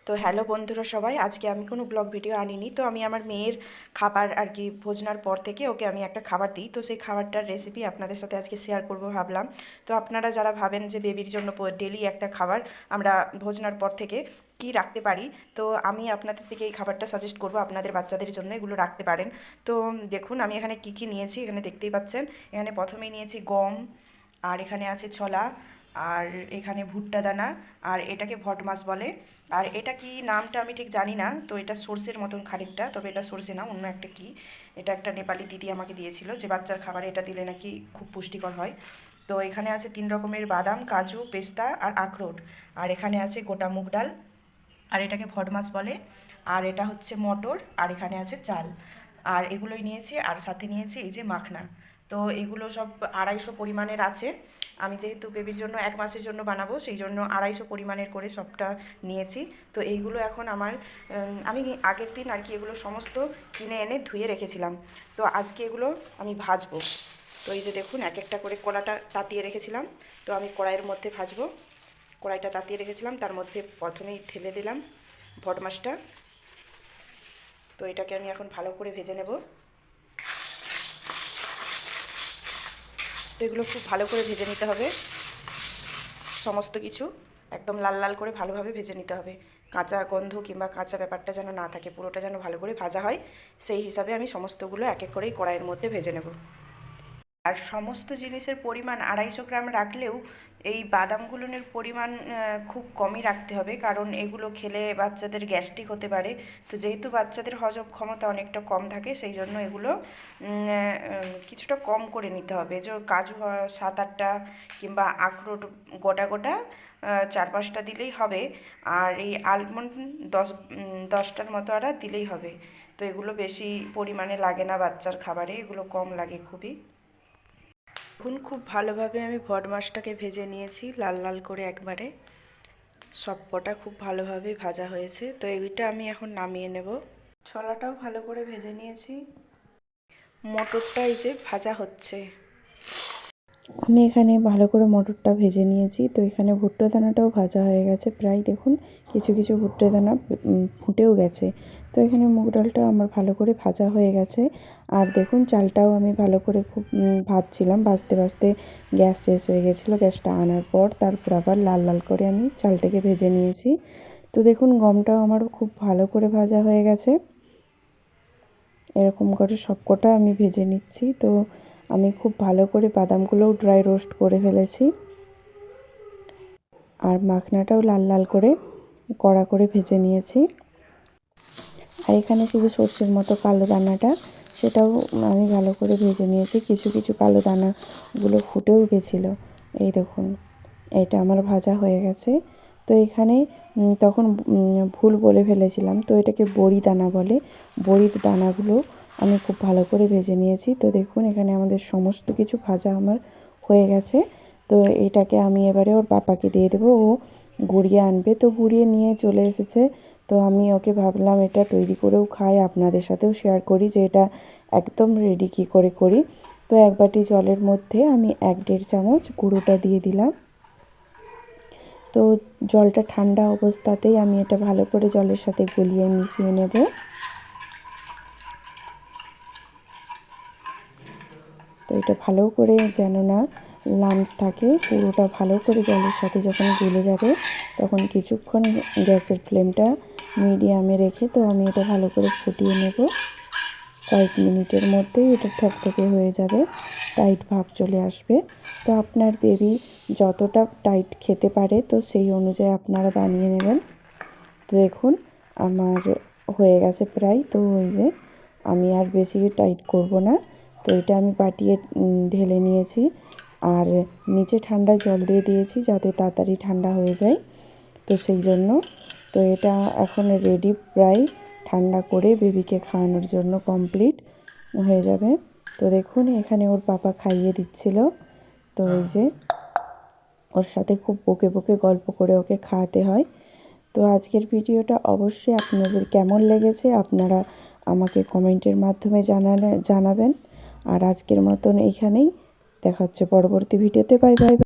তো হ্যালো বন্ধুরা সবাই, আজকে আমি কোনো ব্লগ ভিডিও আনিনি। তো আমি আমার মেয়ের খাবার আর কি ভোজনার পর থেকে ওকে আমি একটা খাবার দিই, তো সেই খাবারটার রেসিপি আপনাদের সাথে আজকে শেয়ার করব ভাবলাম। তো আপনারা যারা ভাবেন যে বেবির জন্য ডেলি একটা খাবার আমরা ভোজনার পর থেকে কি রাখতে পারি, তো আমি আপনাদের থেকে এই খাবারটা সাজেস্ট করব আপনাদের বাচ্চাদের জন্য এগুলো রাখতে পারেন। তো দেখুন আমি এখানে কি কি নিয়েছি, এখানে দেখতেই পাচ্ছেন। এখানে প্রথমেই নিয়েছি গম, আর এখানে আছে ছোলা, আর এখানে ভুট্টা দানা, আর এটাকে ভটমাস বলে। আর এটা কি নামটা আমি ঠিক জানি না, তো এটা সর্ষের মতন খানিকটা, তবে এটা সর্ষে না, অন্য একটা কি। এটা একটা নেপালি দিদি আমাকে দিয়েছিল যে বাচ্চার খাবারে এটা দিলে নাকি খুব পুষ্টিকর হয়। তো এখানে আছে 3 রকমের বাদাম, কাজু, পেস্তা আর আখরোট। আর এখানে আছে গোটা মুগ ডাল, আর এটাকে ভটমাস বলে। আর এটা হচ্ছে মটর, আর এখানে আছে চাল। আর এগুলোই নিয়েছি, আর সাথে নিয়েছি এই যে মাখনা। তো এগুলো সব 250 পরিমাণের আছে। আমি যেহেতু বেবির জন্য 1 মাসের জন্য বানাবো, সেই জন্য 250 পরিমাণের করে সবটা নিয়েছি। তো এইগুলো এখন আমার আমি আগের দিন আর কি এগুলো সমস্ত কিনে এনে ধুয়ে রেখেছিলাম। তো আজকে এগুলো আমি ভাজবো। তো এই যে দেখুন এক একটা করে কলাটা তাতিয়ে রেখেছিলাম, তো আমি কড়াইয়ের মধ্যে ভাজবো। কড়াইটা তাতিয়ে রেখেছিলাম, তার মধ্যে প্রথমেই ঢেলে দিলাম ভটমাসটা। তো এটাকে আমি এখন ভালো করে ভেজে নেব। তো এগুলো খুব ভালো করে ভেজে নিতে হবে, সমস্ত কিছু একদম লাল লাল করে ভালোভাবে ভেজে নিতে হবে। কাঁচা গন্ধ কিংবা কাঁচা ব্যাপারটা যেন না থাকে, পুরোটা যেন ভালো করে ভাজা হয়, সেই হিসাবে আমি সমস্তগুলো এক এক করেই কড়াইয়ের মধ্যে ভেজে নেব। আর সমস্ত জিনিসের পরিমাণ 250 গ্রাম রাখলেও এই বাদামগুলোর পরিমাণ খুব কমই রাখতে হবে, কারণ এগুলো খেলে বাচ্চাদের গ্যাস্ট্রিক হতে পারে। তো যেহেতু বাচ্চাদের হজম ক্ষমতা অনেকটা কম থাকে, সেই জন্য এগুলো কিছুটা কম করে নিতে হবে। যে কাজু 7-8টা কিংবা আখরোট গোটা গোটা 4-5টা দিলেই হবে। আর এই আলমন্ড 10টার মতো আর দিলেই হবে। তো এগুলো বেশি পরিমাণে লাগে না বাচ্চার খাবারে, এগুলো কম লাগে খুবই। এখন খুব ভালোভাবে আমি ভটমাসটাকে ভেজে নিয়েছি, লাল লাল করে একবারে সব কটা খুব ভালোভাবে ভাজা হয়েছে। তো এইটা আমি এখন নামিয়ে নেব। ছোলাটাও ভালো করে ভেজে নিয়েছি, মটরটা এই যে ভাজা হচ্ছে। আমি এখানে ভালো করে মটরটা ভেজে নিয়েছি। তো এখানে ভুট্টা দানাটাও ভাজা হয়ে গেছে প্রায়, দেখুন কিছু কিছু ভুট্টা দানা ফুটেও গেছে। তো এখানে মুগ ডালটা আমার ভালো করে ভাজা হয়ে গেছে। আর দেখুন চালটাও আমি ভালো করে খুব ভাজছিলাম, ভাজতে ভাজতে গ্যাস শেষ হয়ে গেছিলো। গ্যাসটা আনার পর তারপর আবার লাল লাল করে আমি চালটাকে ভেজে নিয়েছি। তো দেখুন গমটাও আমার খুব ভালো করে ভাজা হয়ে গেছে। এরকম করে সবকটা আমি ভেজে নিচ্ছি। তো আমি খুব ভালো করে বাদামগুলোও ড্রাই রোস্ট করে ফেলেছি, আর মাখনাটাও লাল লাল করে কড়া করে ভেজে নিয়েছি। আর এখানে শুধু সর্ষের মতো কালো দানাটা, সেটাও আমি ভালো করে ভেজে নিয়েছি। কিছু কিছু কালো দানাগুলো ফুটেও গেছিলো। এই দেখুন এটা আমার ভাজা হয়ে গেছে। তো এখানে তখন ভুল বলে ফেলেছিলাম, তো এটাকে বড়ি দানা বলে। বড়ির দানাগুলো আমি খুব ভালো করে ভেজে নিয়েছি। তো দেখুন এখানে আমাদের সমস্ত কিছু ভাজা আমার হয়ে গেছে। তো এটাকে আমি এবারে ওর পাপাকে দিয়ে দেবো, ও গুঁড়িয়ে আনবে। তো গুঁড়িয়ে নিয়ে চলে এসেছে। তো আমি ওকে ভাবলাম এটা তৈরি করেও খাই, আপনাদের সাথেও শেয়ার করি যে এটা একদম রেডি কী করে করি। তো এক বাটি জলের মধ্যে আমি 1-1.5 চামচ গুঁড়োটা দিয়ে দিলাম। তো জলটা ঠান্ডা অবস্থাতেই আমি এটা ভালো করে জলের সাথে গলিয়ে মিশিয়ে নেব। তো এটা ভালো করে যেন না লামস থাকে, পুরোটা ভালো করে জলের সাথে যখন গলে যাবে, তখন কিছুক্ষণ গ্যাসের ফ্লেমটা মিডিয়ামে রেখে তো আমি এটা ভালো করে ফুটিয়ে নেব। কয়েক মিনিটের মধ্যেই এটা থকথকে হয়ে যাবে, টাইট ভাব চলে আসবে। তো আপনার বেবি যতটা টাইট খেতে পারে, তো সেই অনুযায়ী আপনারা বানিয়ে নেবেন। তো দেখুন আমার হয়ে গেছে প্রায়। তো ওই যে আমি আর বেশি টাইট করব না। তো এটা আমি পাটিয়ে ঢেলে নিয়েছি, আর নিচে ঠান্ডা জল দিয়ে দিয়েছি যাতে তাড়াতাড়ি ঠান্ডা হয়ে যায়। তো সেই জন্য তো এটা এখন রেডি, প্রায় ঠান্ডা করে বেবিকে খাওয়ানোর জন্য কমপ্লিট হয়ে যাবে। তো দেখুন এখানে ওর পাপা খাইয়ে দিচ্ছিল। তো ওই যে ওর সাথে খুব বকে বকে গল্প করে ওকে খাওয়াতে হয়। তো আজকের ভিডিওটা অবশ্যই আপনাদের কেমন লেগেছে আপনারা আমাকে কমেন্টের মাধ্যমে জানাবেন। আর আজকের মতন এইখানেই, দেখা হচ্ছে পরবর্তী ভিডিওতে। Bye bye.